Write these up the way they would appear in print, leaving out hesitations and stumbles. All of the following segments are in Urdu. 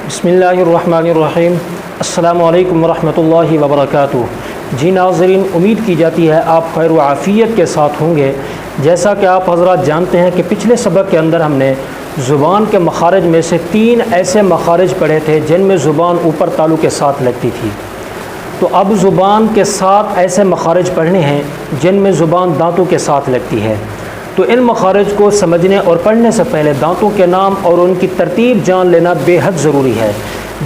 بسم اللہ الرحمن الرحیم۔ السلام علیکم ورحمۃ اللہ وبرکاتہ۔ جی ناظرین، امید کی جاتی ہے آپ خیر و عافیت کے ساتھ ہوں گے۔ جیسا کہ آپ حضرات جانتے ہیں کہ پچھلے سبق کے اندر ہم نے زبان کے مخارج میں سے 3 ایسے مخارج پڑھے تھے جن میں زبان اوپر تالو کے ساتھ لگتی تھی۔ تو اب زبان کے 7 ایسے مخارج پڑھنے ہیں جن میں زبان دانتوں کے ساتھ لگتی ہے۔ تو ان مخارج کو سمجھنے اور پڑھنے سے پہلے دانتوں کے نام اور ان کی ترتیب جان لینا بے حد ضروری ہے۔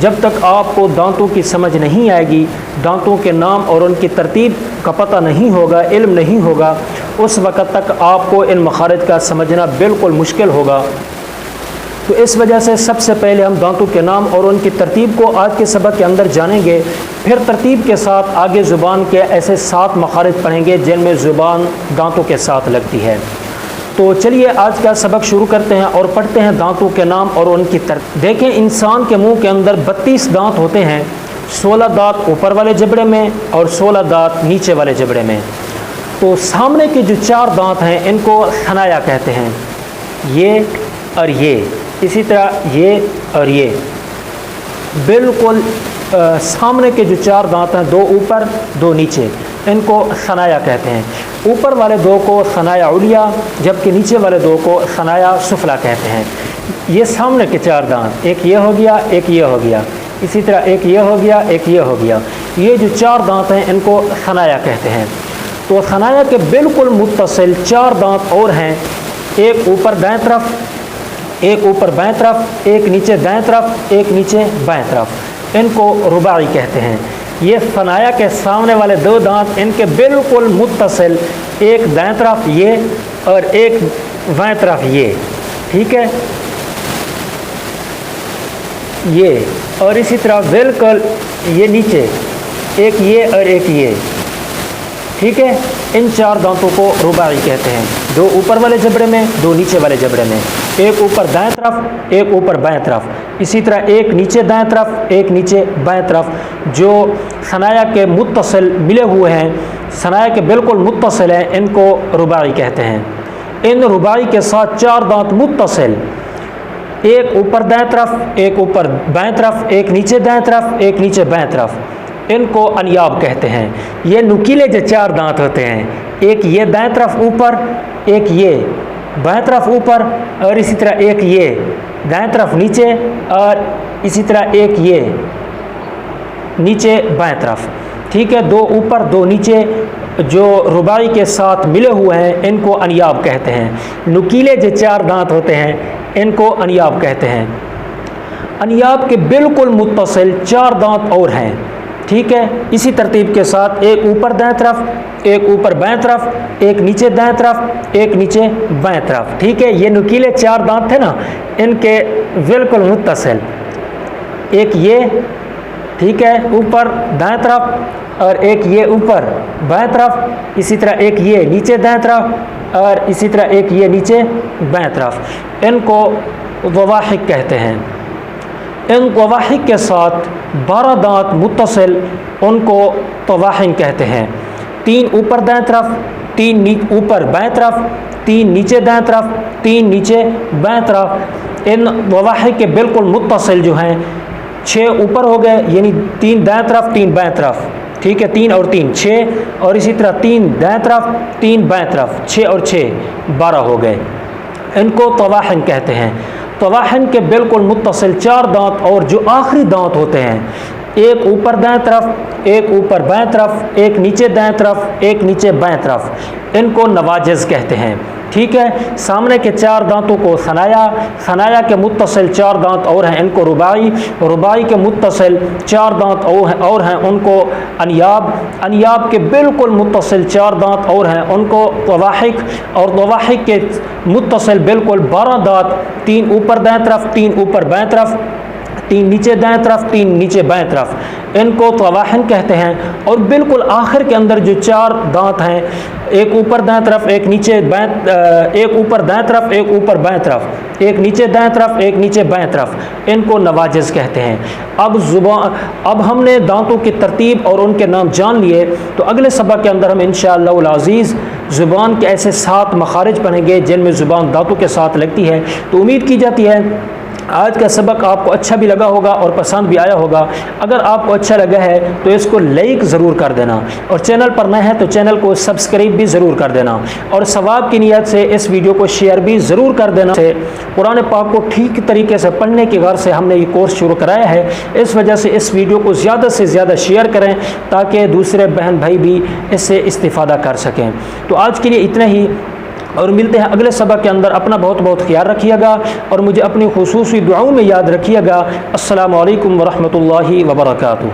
جب تک آپ کو دانتوں کی سمجھ نہیں آئے گی، دانتوں کے نام اور ان کی ترتیب کا پتہ نہیں ہوگا، علم نہیں ہوگا، اس وقت تک آپ کو ان مخارج کا سمجھنا بالکل مشکل ہوگا۔ تو اس وجہ سے سب سے پہلے ہم دانتوں کے نام اور ان کی ترتیب کو آج کے سبق کے اندر جانیں گے، پھر ترتیب کے ساتھ آگے زبان کے ایسے 7 مخارج پڑھیں گے جن میں زبان دانتوں کے ساتھ لگتی ہے۔ تو چلیے آج کا سبق شروع کرتے ہیں اور پڑھتے ہیں دانتوں کے نام اور ان کی ترتیب۔ دیکھیں، انسان کے منہ کے اندر 32 دانت ہوتے ہیں، 16 دانت اوپر والے جبڑے میں اور 16 دانت نیچے والے جبڑے میں۔ تو سامنے کے جو 4 دانت ہیں ان کو ثنایا کہتے ہیں، یہ اور یہ، اسی طرح یہ اور یہ۔ بالکل سامنے کے جو 4 دانت ہیں، 2 اوپر 2 نیچے، ان کو ثنایا کہتے ہیں۔ اوپر والے 2 کو ثنایا علیا، جبکہ نیچے والے 2 کو ثنایا سفلا کہتے ہیں۔ یہ سامنے کے 4 دانت، ایک یہ ہو گیا، ایک یہ ہو گیا، اسی طرح ایک یہ ہو گیا، ایک یہ ہو گیا۔ یہ جو 4 دانت ہیں ان کو ثنایا کہتے ہیں۔ تو ثنایا کے بالکل متصل 4 دانت اور ہیں، ایک اوپر دائیں طرف، ایک اوپر بائیں طرف، ایک نیچے دائیں طرف، ایک نیچے بائیں طرف، ان کو رباعی کہتے ہیں۔ یہ ثنایا کے سامنے والے 2 دانت ان کے بالکل متصل، ایک دائیں طرف یہ اور ایک بائیں طرف یہ، ٹھیک ہے، یہ، اور اسی طرح بالکل یہ نیچے، ایک یہ اور ایک یہ، ٹھیک ہے۔ ان 4 دانتوں کو رباعی کہتے ہیں، 2 اوپر والے جبڑے میں، 2 نیچے والے جبڑے میں، ایک اوپر دائیں طرف، ایک اوپر بائیں طرف، اسی طرح ایک نیچے دائیں طرف، ایک نیچے بائیں طرف۔ جو ثنایا کے متصل ملے ہوئے ہیں، ثنایا کے بالکل متصل ہیں، ان کو رباعی کہتے ہیں۔ ان رباعی کے ساتھ 4 دانت متصل، ایک اوپر دائیں طرف، ایک اوپر بائیں طرف، ایک نیچے دائیں طرف، ایک نیچے بائیں طرف، ان کو انیاب کہتے ہیں۔ یہ نکیلے جو 4 دانت ہوتے ہیں، ایک یہ دائیں طرف اوپر، ایک یہ بائیں طرف اوپر، اور اسی طرح ایک یہ دائیں طرف نیچے، اور اسی طرح ایک یہ نیچے بائیں طرف، ٹھیک ہے۔ 2 اوپر 2 نیچے جو رباعی کے ساتھ ملے ہوئے ہیں ان کو انیاب کہتے ہیں۔ نکیلے جو 4 دانت ہوتے ہیں ان کو انیاب کہتے ہیں۔ انیاب کے بالکل متصل 4 دانت اور ہیں، ٹھیک ہے، اسی ترتیب کے ساتھ، ایک اوپر دائیں طرف، ایک اوپر بائیں طرف، ایک نیچے دائیں طرف، ایک نیچے بائیں طرف، ٹھیک ہے۔ یہ نکیلے 4 دانت تھے نا، ان کے بالکل متصل، ایک یہ، ٹھیک ہے، اوپر دائیں طرف، اور ایک یہ اوپر بائیں طرف، اسی طرح ایک یہ نیچے دائیں طرف، اور اسی طرح ایک یہ نیچے بائیں طرف، ان کو ضواحک کہتے ہیں۔ ان ضواحک کے ساتھ 12 دانت متصل، ان کو طواحن کہتے ہیں۔ 3 اوپر دائیں طرف، 3 اوپر بائیں طرف، 3 نیچے دائیں طرف، 3 نیچے بائیں طرف۔ ان ضواحک کے بالکل متصل جو ہیں 6 اوپر ہو گئے، یعنی 3 دائیں طرف 3 بائیں طرف، ٹھیک ہے، 3 اور 3 6، اور اسی طرح 3 دائیں طرف 3 بائیں طرف، 6 اور 6 12 ہو گئے، ان کو طواحن کہتے ہیں۔ طواحن کے بالکل متصل 4 دانت اور جو آخری دانت ہوتے ہیں، ایک اوپر دائیں طرف، ایک اوپر بائیں طرف، ایک نیچے دائیں طرف، ایک نیچے بائیں طرف، ان کو نواجز کہتے ہیں، ٹھیک ہے۔ سامنے کے 4 دانتوں کو ثنایا، ثنایا کے متصل 4 دانت اور ہیں، ان کو رباعی، رباعی کے متصل 4 دانت اور ہیں، ان کو انیاب، انیاب کے بالکل متصل 4 دانت اور ہیں، ان کو طواحک، اور طواحک کے متصل بالکل 12 دانت، 3 اوپر دائیں طرف، 3 اوپر بائیں طرف، 3 نیچے دائیں طرف، 3 نیچے بائیں طرف، ان کو طواحن کہتے ہیں۔ اور بالکل آخر کے اندر جو 4 دانت ہیں، ایک اوپر دائیں طرف، ایک نیچے بائیں، ایک اوپر دائیں طرف، ایک اوپر بائیں طرف، ایک نیچے دائیں طرف، ایک نیچے بائیں طرف، ان کو نواجز کہتے ہیں۔ اب ہم نے دانتوں کی ترتیب اور ان کے نام جان لیے، تو اگلے سبق کے اندر ہم انشاءاللہ العزیز زبان کے ایسے 7 مخارج پڑھیں گے جن میں زبان دانتوں کے ساتھ لگتی ہے۔ تو امید کی جاتی ہے آج کا سبق آپ کو اچھا بھی لگا ہوگا اور پسند بھی آیا ہوگا۔ اگر آپ کو اچھا لگا ہے تو اس کو لائک ضرور کر دینا، اور چینل پر نئے ہیں تو چینل کو سبسکرائب بھی ضرور کر دینا، اور ثواب کی نیت سے اس ویڈیو کو شیئر بھی ضرور کر دینا۔ قرآن پاک کو ٹھیک طریقے سے پڑھنے کی غرض سے ہم نے یہ کورس شروع کرایا ہے، اس وجہ سے اس ویڈیو کو زیادہ سے زیادہ شیئر کریں تاکہ دوسرے بہن بھائی بھی اس سے استفادہ کر سکیں۔ تو آج کے لیے اتنا ہی، اور ملتے ہیں اگلے سبق کے اندر۔ اپنا بہت بہت خیال رکھیے گا اور مجھے اپنی خصوصی دعاؤں میں یاد رکھیے گا۔ السلام علیکم ورحمۃ اللہ وبرکاتہ۔